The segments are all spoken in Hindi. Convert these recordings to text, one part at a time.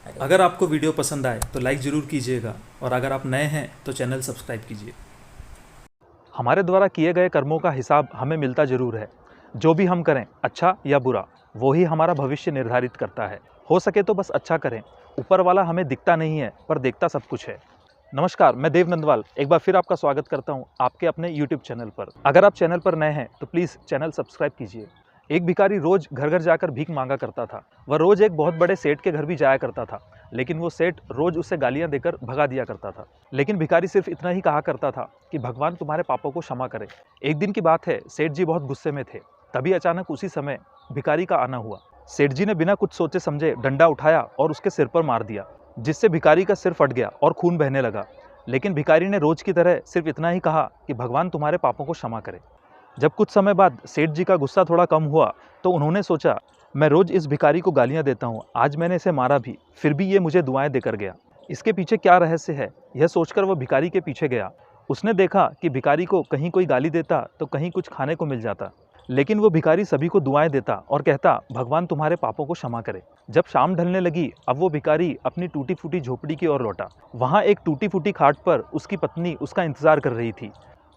अगर आपको वीडियो पसंद आए तो लाइक ज़रूर कीजिएगा और अगर आप नए हैं तो चैनल सब्सक्राइब कीजिए। हमारे द्वारा किए गए कर्मों का हिसाब हमें मिलता जरूर है। जो भी हम करें, अच्छा या बुरा, वो ही हमारा भविष्य निर्धारित करता है। हो सके तो बस अच्छा करें। ऊपर वाला हमें दिखता नहीं है, पर देखता सब कुछ है। नमस्कार, मैं देव नंदवाल एक बार फिर आपका स्वागत करता हूं आपके अपने YouTube चैनल पर। अगर आप चैनल पर नए हैं तो प्लीज़ चैनल सब्सक्राइब कीजिए। एक भिखारी रोज घर घर जाकर भीख मांगा करता था। वह रोज एक बहुत बड़े सेठ के घर भी जाया करता था, लेकिन वो सेठ रोज उसे गालियां देकर भगा दिया करता था। लेकिन भिखारी सिर्फ इतना ही कहा करता था कि भगवान तुम्हारे पापों को क्षमा करे। एक दिन की बात है, सेठ जी बहुत गुस्से में थे। तभी अचानक उसी समय भिखारी का आना हुआ। सेठ जी ने बिना कुछ सोचे समझे डंडा उठाया और उसके सिर पर मार दिया, जिससे भिखारी का सिर फट गया और खून बहने लगा। लेकिन भिखारी ने रोज की तरह सिर्फ इतना ही कहा कि भगवान तुम्हारे पापों को क्षमा करे। जब कुछ समय बाद सेठ जी का गुस्सा थोड़ा कम हुआ तो उन्होंने सोचा, मैं रोज इस भिखारी को गालियां देता हूँ, आज मैंने इसे मारा भी, फिर भी ये मुझे दुआएं देकर गया। इसके पीछे क्या रहस्य है, यह सोचकर वह भिखारी के पीछे गया। उसने देखा कि भिखारी को कहीं कोई गाली देता तो कहीं कुछ खाने को मिल जाता, लेकिन वो भिखारी सभी को दुआएं देता और कहता, भगवान तुम्हारे पापों को क्षमा करे। जब शाम ढलने लगी, अब वो भिखारी अपनी टूटी फूटी झोपड़ी की ओर लौटा। वहाँ एक टूटी फूटी खाट पर उसकी पत्नी उसका इंतजार कर रही थी।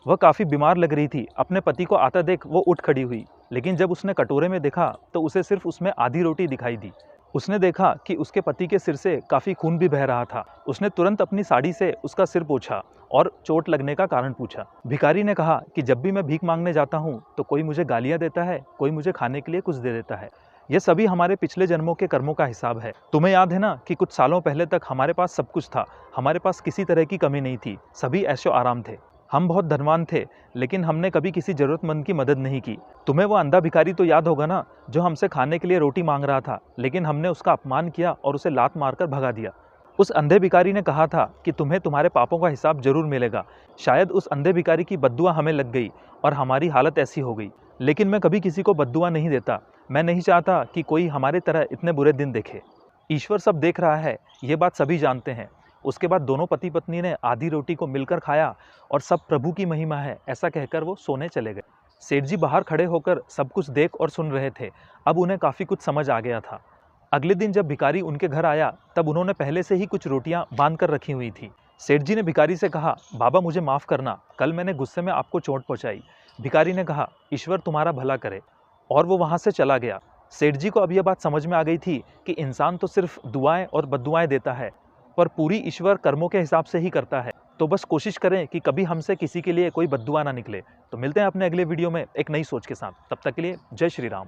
वह काफ़ी बीमार लग रही थी। अपने पति को आता देख वो उठ खड़ी हुई, लेकिन जब उसने कटोरे में देखा तो उसे सिर्फ उसमें आधी रोटी दिखाई दी। उसने देखा कि उसके पति के सिर से काफ़ी खून भी बह रहा था। उसने तुरंत अपनी साड़ी से उसका सिर पोंछा और चोट लगने का कारण पूछा। भिखारी ने कहा कि जब भी मैं भीख मांगने जाता हूँ तो कोई मुझे गालियाँ देता है, कोई मुझे खाने के लिए कुछ दे देता है। ये सभी हमारे पिछले जन्मों के कर्मों का हिसाब है। तुम्हें याद है ना कि कुछ सालों पहले तक हमारे पास सब कुछ था, हमारे पास किसी तरह की कमी नहीं थी, सभी ऐशो आराम थे। हम बहुत धनवान थे, लेकिन हमने कभी किसी जरूरतमंद की मदद नहीं की। तुम्हें वो अंधा भिखारी तो याद होगा ना, जो हमसे खाने के लिए रोटी मांग रहा था, लेकिन हमने उसका अपमान किया और उसे लात मारकर भगा दिया। उस अंधे भिखारी ने कहा था कि तुम्हें तुम्हारे पापों का हिसाब जरूर मिलेगा। शायद उस अंधे भिखारी की बद्दुआ हमें लग गई और हमारी हालत ऐसी हो गई। लेकिन मैं कभी किसी को बद्दुआ नहीं देता। मैं नहीं चाहता कि कोई हमारे तरह इतने बुरे दिन देखे। ईश्वर सब देख रहा है, ये बात सभी जानते हैं। उसके बाद दोनों पति पत्नी ने आधी रोटी को मिलकर खाया और सब प्रभु की महिमा है, ऐसा कहकर वो सोने चले गए। सेठ जी बाहर खड़े होकर सब कुछ देख और सुन रहे थे। अब उन्हें काफ़ी कुछ समझ आ गया था। अगले दिन जब भिखारी उनके घर आया, तब उन्होंने पहले से ही कुछ रोटियां बांध कर रखी हुई थी। सेठ जी ने भिखारी से कहा, बाबा मुझे माफ़ करना, कल मैंने गुस्से में आपको चोट पहुंचाई। भिखारी ने कहा, ईश्वर तुम्हारा भला करे, और वो वहां से चला गया। सेठ जी को अब यह बात समझ में आ गई थी कि इंसान तो सिर्फ दुआएं और बद्दुआएं देता है, पर पूरी ईश्वर कर्मों के हिसाब से ही करता है। तो बस कोशिश करें कि कभी हमसे किसी के लिए कोई बद्दुआ ना निकले। तो मिलते हैं अपने अगले वीडियो में एक नई सोच के साथ। तब तक के लिए जय श्री राम।